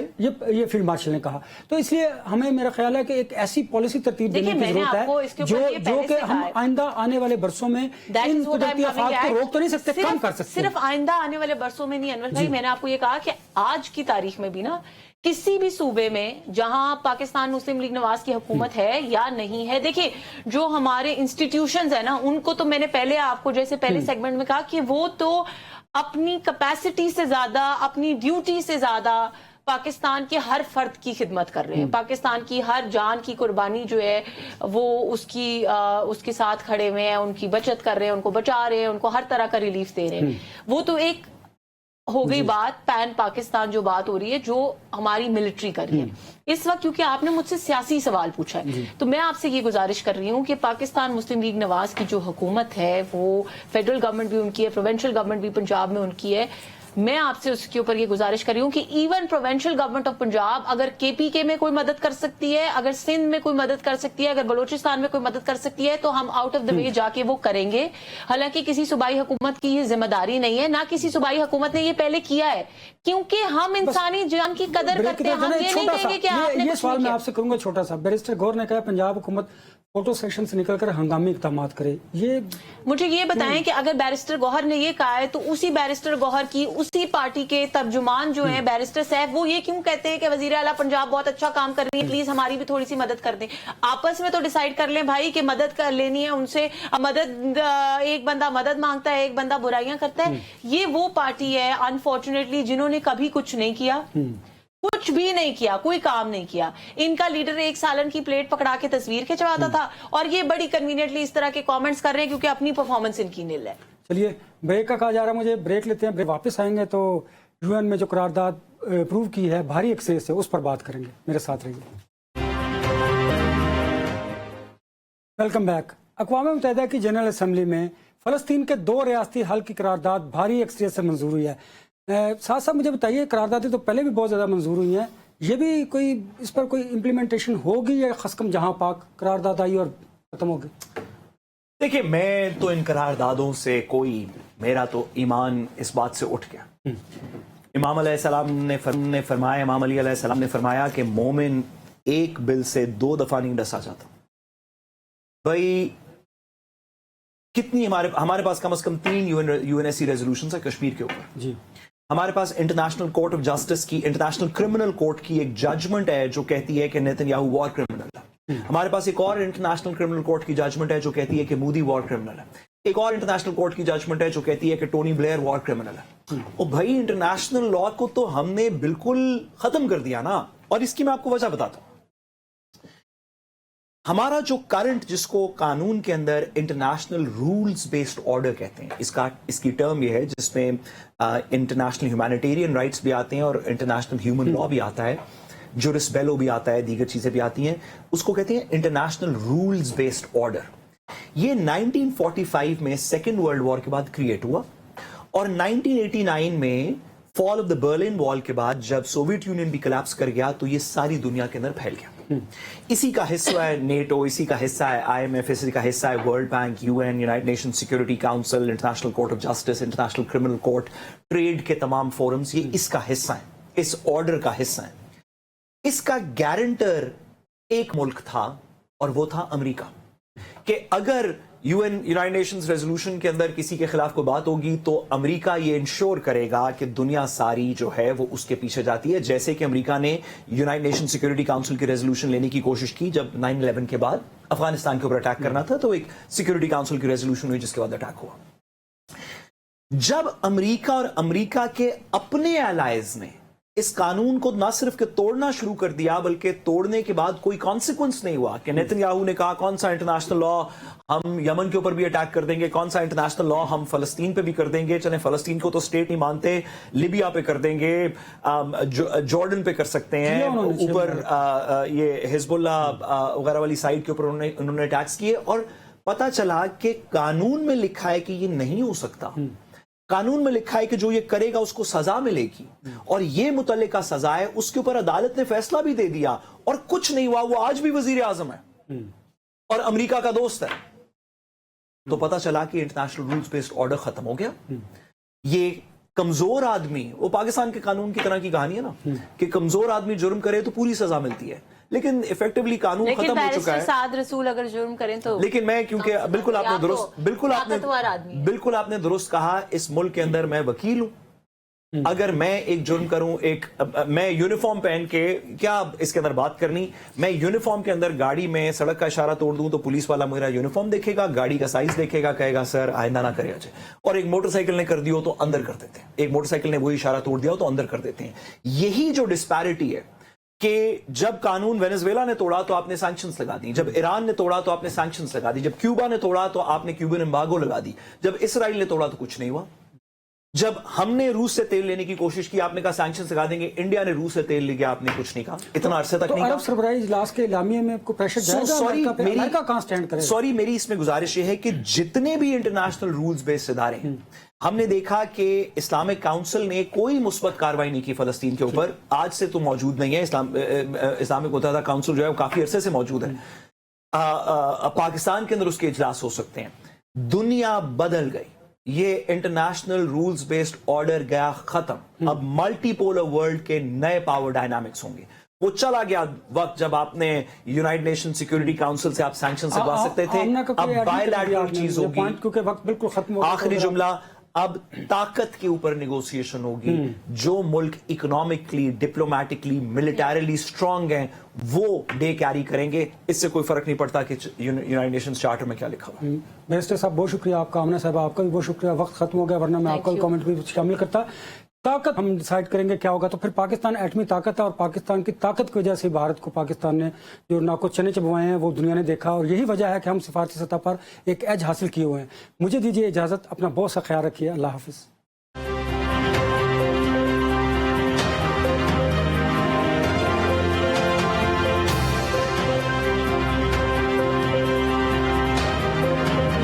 یہ فیلڈ مارشل نے کہا. تو اس لیے ہمیں میرا خیال ہے کہ ایک ایسی پالیسی ترتیب دینے کی ضرورت ہے جو کہ ہم آئندہ آنے والے برسوں میں ان قدرتی آفات کو روک تو نہیں سکتے, کم کر سکتے. صرف آئندہ آنے والے برسوں میں نہیں انور بھائی, میں نے آپ کو یہ کہا کہ آج کی تاریخ میں بھی نا کسی بھی صوبے میں جہاں پاکستان مسلم لیگ نواز کی حکومت ہے یا نہیں ہے, دیکھیں جو ہمارے انسٹیٹیوشنز ہیں نا ان کو تو میں نے پہلے آپ کو جیسے پہلے سیگمنٹ میں کہا کہ وہ تو اپنی کیپیسٹی سے زیادہ, اپنی ڈیوٹی سے زیادہ پاکستان کے ہر فرد کی خدمت کر رہے ہیں. پاکستان کی ہر جان کی قربانی جو ہے وہ اس کے ساتھ کھڑے ہوئے ہیں, ان کی بچت کر رہے ہیں, ان کو بچا رہے ہیں, ان کو ہر طرح کا ریلیف دے رہے ہیں. وہ تو ایک ہو گئی بات پین پاکستان جو بات ہو رہی ہے جو ہماری ملٹری کر رہی ہے اس وقت. کیونکہ آپ نے مجھ سے سیاسی سوال پوچھا ہے تو میں آپ سے یہ گزارش کر رہی ہوں کہ پاکستان مسلم لیگ نواز کی جو حکومت ہے وہ فیڈرل گورنمنٹ بھی ان کی ہے, پروونشل گورنمنٹ بھی پنجاب میں ان کی ہے. میں آپ سے اس کے اوپر یہ گزارش کر رہی ہوں کہ even provincial government of Punjab اگر کے پی کے میں کوئی مدد کر سکتی ہے, اگر سندھ میں کوئی مدد کر سکتی ہے, اگر بلوچستان میں کوئی مدد کر سکتی ہے تو ہم آؤٹ آف دا وے جا کے وہ کریں گے. حالانکہ کسی صوبائی حکومت کی یہ ذمہ داری نہیں ہے, نہ کسی صوبائی حکومت نے یہ پہلے کیا ہے, کیونکہ ہم انسانی جان کی قدر کرتے ہیں. ہم یہ نہیں کہیں گے کہ آپ نے یہ سوال میں آپ سے کروں گا چھوٹا سا. بیرسٹر گور نے کہا پنجاب حکومت فوٹو سیشن سے نکل کر ہنگامی اقدامات کرے. یہ مجھے یہ بتائیں کہ اگر بیرسٹر گوہر نے یہ کہا ہے تو اسی بیرسٹر گوہر کی اسی پارٹی کے ترجمان جو ہیں بیرسٹر صاحب وہ یہ کیوں کہتے ہیں کہ وزیر اعلیٰ پنجاب بہت اچھا کام کر رہی ہے, پلیز ہماری بھی تھوڑی سی مدد کر دیں. آپس میں تو ڈیسائیڈ کر لیں بھائی کہ مدد کر لینی ہے ان سے. مدد ایک بندہ مدد مانگتا ہے, ایک بندہ برائیاں کرتا ہے. یہ وہ پارٹی ہے انفارچونیٹلی جنہوں نے کبھی کچھ نہیں کیا, کچھ بھی نہیں کیا, کوئی کام نہیں کیا. ان کا لیڈر ایک سالن کی پلیٹ پکڑا کے تصویر کھنچواتا تھا اور یہ بڑی کنوینئنٹلی اس طرح کے کامنٹس کر رہے ہیں کیونکہ اپنی پرفارمنس ان کی نل ہے. چلیے بریک کا کہا جا رہا ہے, مجھے بریک لیتے ہیں. واپس آئیں گے تو یو این میں جو قرارداد اپروو کی ہے بھاری ایکسیس سے اس پر بات کریں گے. میرے ساتھ رہیے. Welcome back. اقوام متحدہ کی جنرل اسمبلی میں فلسطین کے 2 ریاستی حل کی قرارداد بھاری ایکسیس سے منظور ہوئی ہے. ساتھ ساتھ مجھے بتائیے قراردادیں تو پہلے بھی بہت زیادہ منظور ہوئی ہیں, یہ بھی کوئی اس پر کوئی امپلیمنٹیشن ہوگی یا خسکم جہاں پاک قرارداد آئی اور ختم ہوگی؟ دیکھیے میں تو ان قراردادوں سے میرا تو ایمان اس بات سے اٹھ گیا. امام علیہ السلام نے فرمایا, امام علی علیہ السلام نے فرمایا کہ مومن ایک بل سے 2 دفعہ نہیں ڈسا جاتا. بھائی کتنی ہمارے پاس کم از کم 3 U N S C resolutions ہیں کشمیر کے اوپر. جی ہمارے پاس انٹرنیشنل کورٹ آف جسٹس کی, انٹرنیشنل کرمنل کورٹ کی ایک ججمنٹ ہے جو کہتی ہے کہ نیتن یاہو وار کرمنل ہے. ہمارے پاس ایک اور انٹرنیشنل کرمنل کورٹ کی ججمنٹ ہے جو کہتی ہے کہ مودی وار کرمنل ہے. ایک اور انٹرنیشنل کورٹ کی ججمنٹ ہے جو کہتی ہے کہ ٹونی بلیئر وار کرمنل ہے. اور بھائی انٹرنیشنل لا کو تو ہم نے بالکل ختم کر دیا نا, اور اس کی میں آپ کو وجہ بتاتا ہوں. ہمارا جو کرنٹ جس کو قانون کے اندر انٹرنیشنل رولز بیسڈ آرڈر کہتے ہیں, اس کی ٹرم یہ ہے جس میں انٹرنیشنل ہیومینیٹیرین رائٹس بھی آتے ہیں اور انٹرنیشنل ہیومن لا بھی آتا ہے, جورس بیلو بھی آتا ہے, دیگر چیزیں بھی آتی ہیں. اس کو کہتے ہیں انٹرنیشنل رولز بیسڈ آرڈر. یہ 1945 میں سیکنڈ ورلڈ وار کے بعد کریٹ ہوا اور 1989 میں فال آف دا برلن وال کے بعد جب سوویت یونین بھی کلیپس کر گیا تو یہ ساری دنیا کے اندر پھیل گیا. इसी का हिस्सा है नेटो, इसी का हिस्सा है IMF, इसी का हिस्सा है world bank, UN, United nation security council, international court of justice, international criminal court, trade के तमाम फोरम्स, ये इसका हिस्सा है, इस ऑर्डर का हिस्सा है। इसका गारंटर एक मुल्क था और वो था अमेरिका, कि अगर UN यूनाइटेड नेशंस रेजोल्यूशन के अंदर किसी के खिलाफ कोई बात होगी तो अमेरिका ये इंश्योर करेगा कि दुनिया सारी जो है वो उसके पीछे जाती है, जैसे कि अमेरिका ने यूनाइटेड नेशन सिक्योरिटी काउंसिल की रेजोल्यूशन लेने की कोशिश की जब 9/11 के बाद अफगानिस्तान के ऊपर अटैक करना था, तो एक सिक्योरिटी काउंसिल की रेजोल्यूशन हुई जिसके बाद अटैक हुआ। जब अमेरिका और अमेरिका के अपने एलाइज ने इस कानून को ना सिर्फ के तोड़ना शुरू कर दिया, बल्कि तोड़ने के बाद कोई कॉन्सिक्वेंस नहीं हुआ, कि नेतन्याहू ने कहा कौन सा इंटरनेशनल लॉ हम यमन के ऊपर भी अटैक कर देंगे, कौन सा इंटरनेशनल लॉ हम फलस्तीन पे भी कर देंगे, चले फलस्तीन को तो स्टेट नहीं मानते, लिबिया पे कर देंगे, जॉर्डन पे कर सकते हैं, ऊपर ये हिजबुल्ला वगैरह वाली साइड के ऊपर उन्होंने अटैक्स किए। और पता चला कि कानून में लिखा है कि ये नहीं हो सकता, कानून में लिखा है कि जो ये करेगा उसको सजा मिलेगी, और ये मुतल्लिका सजा है, उसके ऊपर अदालत ने फैसला भी दे दिया और कुछ नहीं हुआ, वो आज भी वजीर आजम है और अमेरिका का दोस्त है। तो पता चला कि इंटरनेशनल रूल्स बेस्ड ऑर्डर खत्म हो गया। ये कमजोर आदमी, वो पाकिस्तान के कानून की तरह की कहानी है ना, कि कमजोर आदमी जुर्म करे तो पूरी सजा मिलती है, लेकिन इफेक्टिवली कानून खत्म हो चुका है। साद रसूल अगर जुर्म करें तो, लेकिन मैं क्योंकि बिल्कुल आपने दुरुस्त कहा, इस मुल्क के अंदर मैं वकील हूं, अगर मैं एक जुर्म करूं, मैं यूनिफॉर्म पहन के, क्या इसके अंदर बात करनी, मैं यूनिफॉर्म के अंदर गाड़ी में सड़क का इशारा तोड़ दूं तो पुलिस वाला मेरा यूनिफॉर्म देखेगा, गाड़ी का साइज देखेगा, कहेगा सर आइंदा ना करे अजय। और एक मोटरसाइकिल ने कर दिया तो अंदर कर देते हैं, एक मोटरसाइकिल ने वही इशारा तोड़ दिया तो अंदर कर देते हैं। यही जो डिस्पैरिटी है कि जब कानून वेनेजुएला ने तोड़ा तो आपने सैंक्शंस लगा दी, जब ईरान ने तोड़ा तो आपने सैंक्शंस लगा दी, जब क्यूबा ने तोड़ा तो आपने क्यूबन एम्बार्गो लगा दी, जब इसराइल ने तोड़ा तो कुछ नहीं हुआ, जब हमने रूस से तेल लेने की कोशिश की आपने कहा सैंक्शंस लगा देंगे, इंडिया ने रूस से तेल ले गया आपने कुछ नहीं कहा, इतना अरसे तक नहीं कहा। अरब सरबराही इजलास के इलामिये में को प्रेशर जाएगा, अमेरिका कहां स्टैंड करेगा? सॉरी, मेरी इसमें गुजारिश ये है कि जितने भी इंटरनेशनल रूल्स बेस्ड इदारे हैं, हमने देखा कि इस्लामिक काउंसिल ने कोई मुस्बत कार्रवाई नहीं की फलस्तीन के ऊपर, आज से तो मौजूद नहीं है, इस्लामिक मुत्तहदा काउंसिल जो है वो काफी अरसे से मौजूद है, पाकिस्तान के अंदर उसके इजलास हो सकते हैं। दुनिया बदल गई, ये इंटरनेशनल रूल्स बेस्ड ऑर्डर गया खत्म, अब मल्टीपोलर वर्ल्ड के नए पावर डायनामिक्स होंगे। वो चला गया वक्त जब आपने यूनाइटेड नेशन सिक्योरिटी काउंसिल से आप सैंक्शन लगवा सकते थे, अब बायलैटरल चीज होगी, क्योंकि वक्त बिल्कुल खत्म हो गया। आखिरी जुमला, अब ताकत के ऊपर नेगोशिएशन होगी, जो मुल्क इकोनॉमिकली, डिप्लोमेटिकली, मिलिटरीली स्ट्रांग हैं वो डे कैरी करेंगे। इससे कोई फर्क नहीं पड़ता कि यूनाइटेड नेशंस चार्टर में क्या लिखा हुआ है। बैरिस्टर साहब बहुत शुक्रिया आपका, आमना साहब आपका भी बहुत शुक्रिया। वक्त खत्म हो गया, वरना मैं आपका कमेंट भी शामिल करता। ताकत हम डिसाइड करेंगे क्या होगा, तो फिर पाकिस्तान एटमी ताकत है, और पाकिस्तान की ताकत की वजह से भारत को पाकिस्तान ने जो नाको चने चबवाए हैं वो दुनिया ने देखा, और यही वजह है कि हम सिफारती सतह पर एक एज हासिल किए हुए हैं। मुझे दीजिए इजाजत, अपना बहुत सा ख्याल रखिए, अल्लाह हाफिज।